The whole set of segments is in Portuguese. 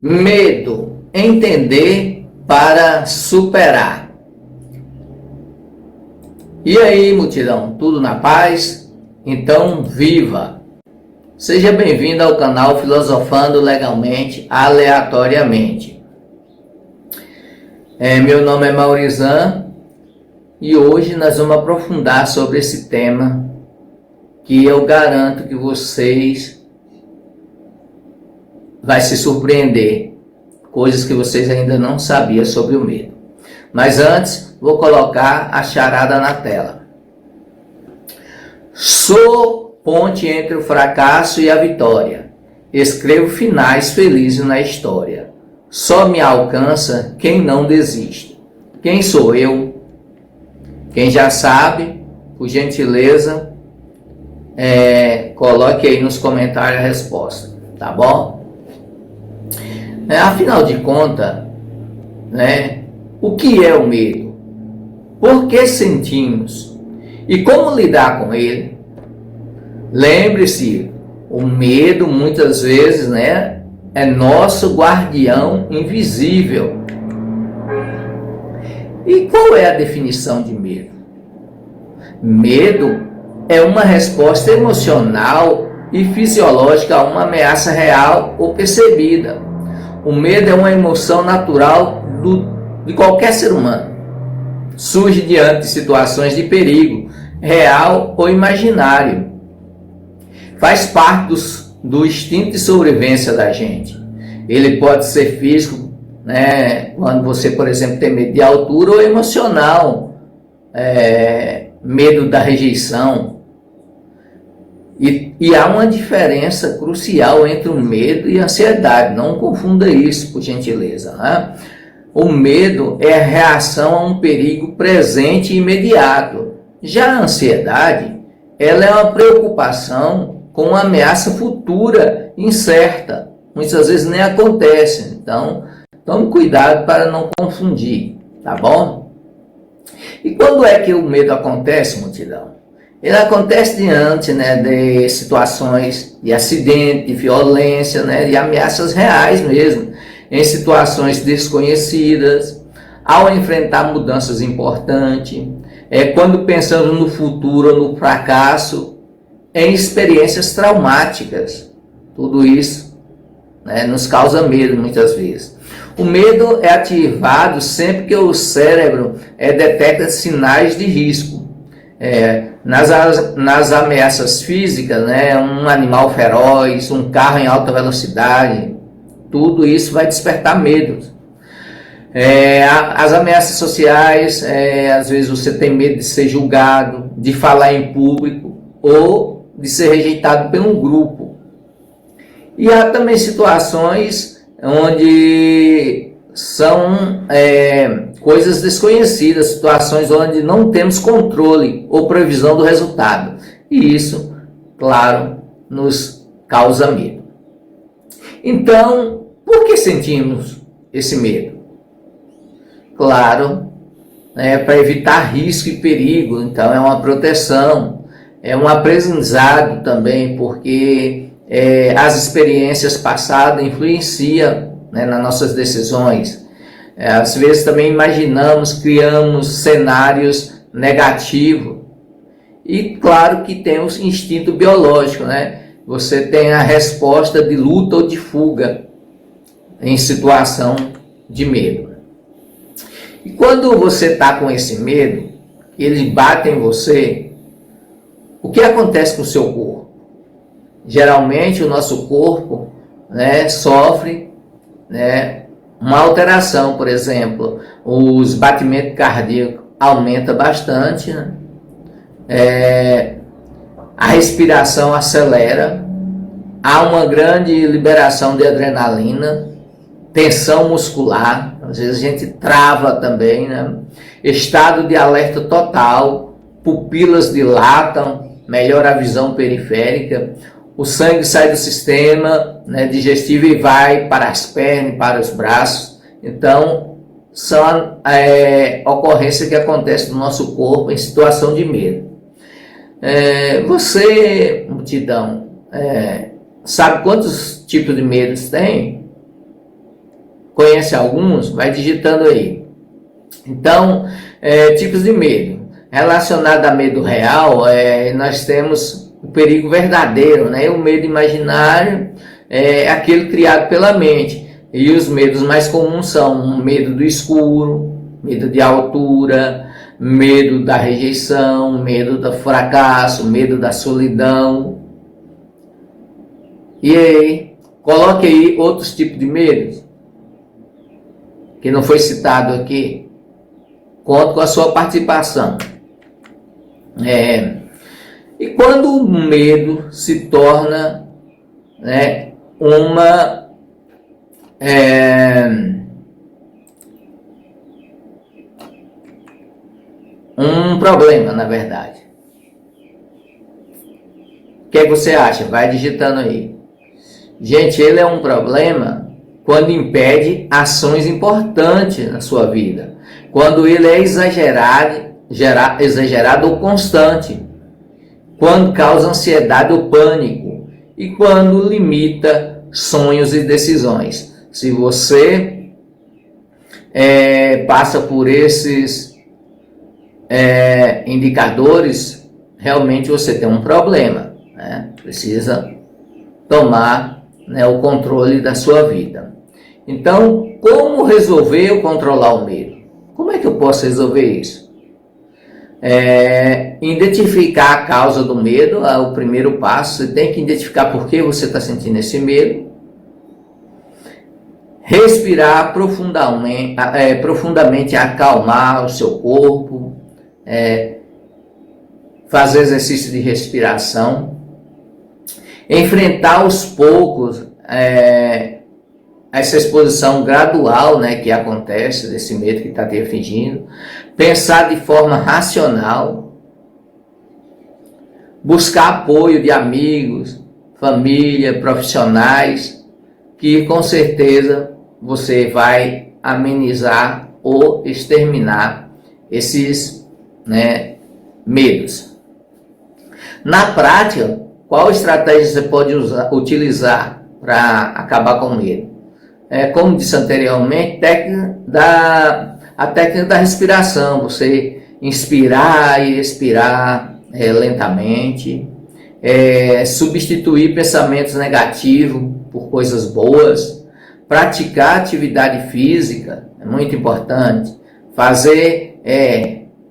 Medo, entender para superar. E aí, multidão, tudo na paz? Então, viva! Seja bem-vindo ao canal Filosofando Legalmente, Aleatoriamente. Meu nome é Maurizan e hoje nós vamos aprofundar sobre esse tema que eu garanto que vocês vai se surpreender, coisas que vocês ainda não sabiam sobre o medo. Mas antes, vou colocar a charada na tela. Sou ponte entre o fracasso e a vitória. Escrevo finais felizes na história. Só me alcança quem não desiste. Quem sou eu? Quem já sabe, por gentileza, coloque aí nos comentários a resposta, tá bom? Afinal de contas, o que é o medo? Por que sentimos? E como lidar com ele? Lembre-se, o medo muitas vezes é nosso guardião invisível. E qual é a definição de medo? Medo é uma resposta emocional e fisiológica a uma ameaça real ou percebida. O medo é uma emoção natural de qualquer ser humano. Surge diante de situações de perigo, real ou imaginário. Faz parte do instinto de sobrevivência da gente. Ele pode ser físico, quando você, por exemplo, tem medo de altura, ou emocional, medo da rejeição. E há uma diferença crucial entre o medo e a ansiedade. Não confunda isso, por gentileza. O medo é a reação a um perigo presente e imediato. Já a ansiedade, ela é uma preocupação com uma ameaça futura incerta. Muitas vezes nem acontece. Então, tome cuidado para não confundir, tá bom? E quando é que o medo acontece, multidão? Ele acontece diante de situações de acidente, de violência, de ameaças reais mesmo, em situações desconhecidas, ao enfrentar mudanças importantes, quando pensamos no futuro ou no fracasso, em experiências traumáticas. Tudo isso nos causa medo muitas vezes. O medo é ativado sempre que o cérebro detecta sinais de risco. Nas ameaças físicas, um animal feroz, um carro em alta velocidade, tudo isso vai despertar medo. As ameaças sociais, às vezes você tem medo de ser julgado, de falar em público ou de ser rejeitado por um grupo. E há também situações onde são coisas desconhecidas, situações onde não temos controle ou previsão do resultado. E isso, claro, nos causa medo. Então, por que sentimos esse medo? Claro, para evitar risco e perigo. Então, é uma proteção, é um aprendizado também, porque as experiências passadas influenciam nas nossas decisões. Às vezes também imaginamos, criamos cenários negativos. E claro que tem o instinto biológico, Você tem a resposta de luta ou de fuga em situação de medo. E quando você está com esse medo, ele bate em você, o que acontece com o seu corpo? Geralmente o nosso corpo sofre uma alteração, por exemplo, os batimentos cardíacos aumentam bastante, a respiração acelera, há uma grande liberação de adrenalina, tensão muscular, às vezes a gente trava também, estado de alerta total, pupilas dilatam, melhora a visão periférica, o sangue sai do sistema digestivo e vai para as pernas, para os braços. Então, são ocorrências que acontecem no nosso corpo em situação de medo. Você, multidão, sabe quantos tipos de medos tem? Conhece alguns? Vai digitando aí. Então, tipos de medo. Relacionado a medo real, nós temos o perigo verdadeiro, né? O medo imaginário é aquele criado pela mente. E os medos mais comuns são o medo do escuro, medo de altura, medo da rejeição, medo do fracasso, medo da solidão. E aí, coloque aí outros tipos de medos que não foi citado aqui. Conto com a sua participação. E quando o medo se torna, né, um problema, na verdade. O que você acha? Vai digitando aí. Gente, ele é um problema quando impede ações importantes na sua vida. Quando ele é exagerado ou constante. Quando causa ansiedade ou pânico. E quando limita sonhos e decisões. Se você passa por esses indicadores, realmente você tem um problema, né? Precisa tomar, né, o controle da sua vida. Então, como resolver ou controlar o medo? Como é que eu posso resolver isso? Identificar a causa do medo é o primeiro passo. Você tem que identificar por que você está sentindo esse medo. Respirar profundamente, acalmar o seu corpo, fazer exercício de respiração, enfrentar aos poucos essa exposição gradual, né, que acontece desse medo que está te afligindo, pensar de forma racional, buscar apoio de amigos, família, profissionais, que com certeza você vai amenizar ou exterminar esses, né, medos. Na prática, qual estratégia você pode utilizar para acabar com o medo? Como disse anteriormente, a técnica da respiração. Você inspirar e expirar lentamente, substituir pensamentos negativos por coisas boas, praticar atividade física, é muito importante, fazer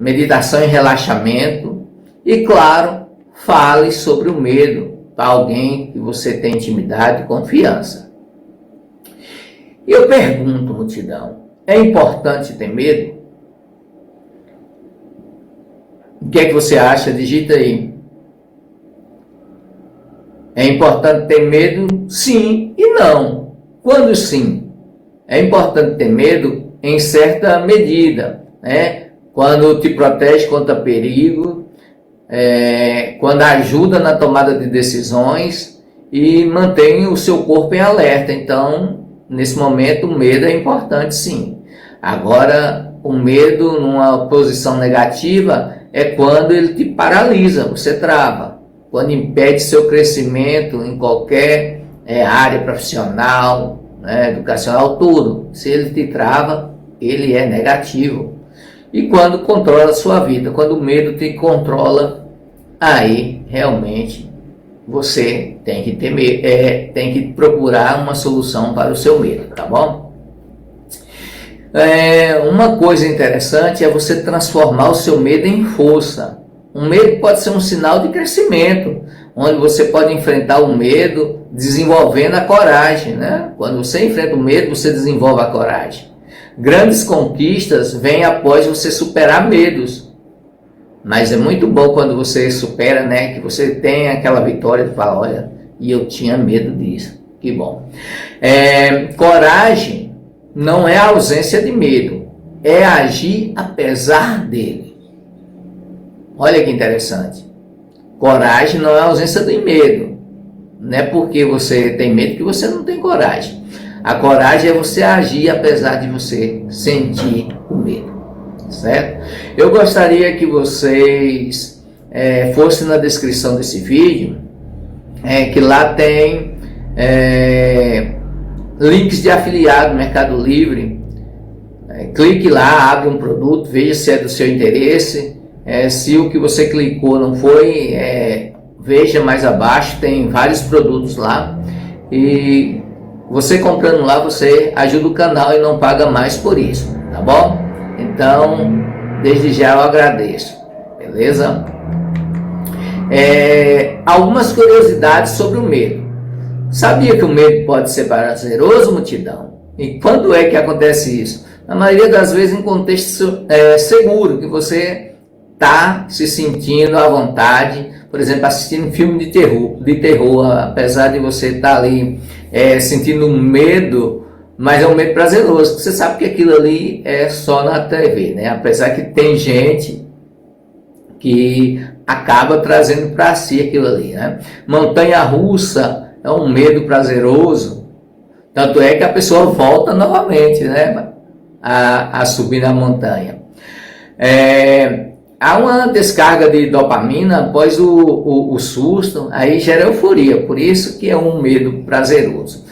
meditação e relaxamento e, claro, fale sobre o medo para alguém que você tem intimidade e confiança. E eu pergunto, multidão, é importante ter medo? O que é que você acha? Digita aí. É importante ter medo? Sim e não. Quando sim? É importante ter medo em certa medida, né? Quando te protege contra perigo, quando ajuda na tomada de decisões e mantém o seu corpo em alerta. Então, nesse momento, o medo é importante, sim. Agora, o medo numa posição negativa é quando ele te paralisa, você trava. Quando impede seu crescimento em qualquer área profissional, né, educacional, tudo. Se ele te trava, ele é negativo. E quando controla a sua vida, quando o medo te controla, aí realmente você tem que tem que procurar uma solução para o seu medo, tá bom? Uma coisa interessante é você transformar o seu medo em força. Um medo pode ser um sinal de crescimento, onde você pode enfrentar o medo desenvolvendo a coragem, né? Quando você enfrenta o medo, você desenvolve a coragem. Grandes conquistas vêm após você superar medos. Mas é muito bom quando você supera, né? Que você tem aquela vitória e fala, olha, e eu tinha medo disso. Que bom. Coragem não é a ausência de medo, é agir apesar dele. Olha que interessante. Coragem não é a ausência de medo. Não é porque você tem medo que você não tem coragem. A coragem é você agir apesar de você sentir o medo. Certo? Eu gostaria que vocês fossem na descrição desse vídeo, que lá tem links de afiliado no Mercado Livre. Clique lá, abre um produto, veja se é do seu interesse. Se o que você clicou não foi, veja mais abaixo, tem vários produtos lá. E você comprando lá, você ajuda o canal e não paga mais por isso, tá bom? Então, desde já eu agradeço, beleza? Algumas curiosidades sobre o medo. Sabia que o medo pode ser prazeroso, multidão? E quando é que acontece isso? Na maioria das vezes em contexto seguro, que você está se sentindo à vontade, por exemplo, assistindo filme de terror, apesar de você estar ali sentindo medo, mas é um medo prazeroso, você sabe que aquilo ali é só na TV, né? Apesar que tem gente que acaba trazendo para si aquilo ali, né? Montanha-russa é um medo prazeroso, tanto é que a pessoa volta novamente, né? A subir na montanha. Há uma descarga de dopamina após o susto, aí gera euforia, por isso que é um medo prazeroso.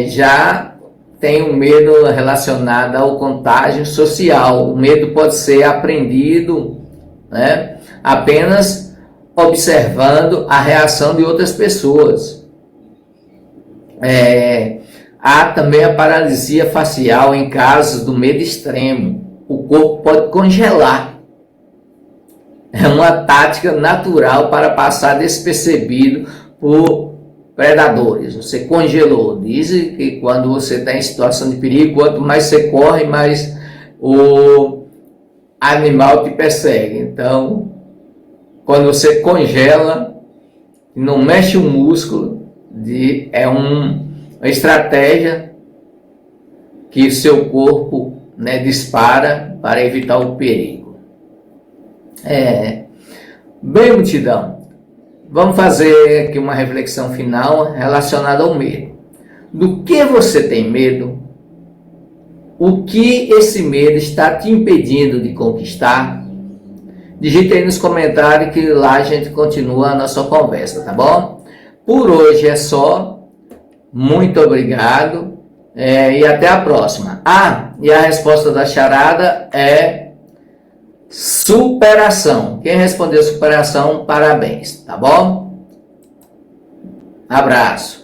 Já tem um medo relacionado ao contágio social. O medo pode ser aprendido, né, apenas observando a reação de outras pessoas. Há também a paralisia facial em casos do medo extremo. O corpo pode congelar. É uma tática natural para passar despercebido por predadores. Você congelou. Dizem que quando você está em situação de perigo, quanto mais você corre, mais o animal te persegue. Então, quando você congela, não mexe o músculo, é uma estratégia que o seu corpo, né, dispara para evitar o perigo. Bem, multidão, vamos fazer aqui uma reflexão final relacionada ao medo. Do que você tem medo? O que esse medo está te impedindo de conquistar? Digite aí nos comentários que lá a gente continua a nossa conversa, tá bom? Por hoje é só. Muito obrigado e até a próxima. E a resposta da charada é superação. Quem respondeu superação, parabéns, tá bom? Abraço.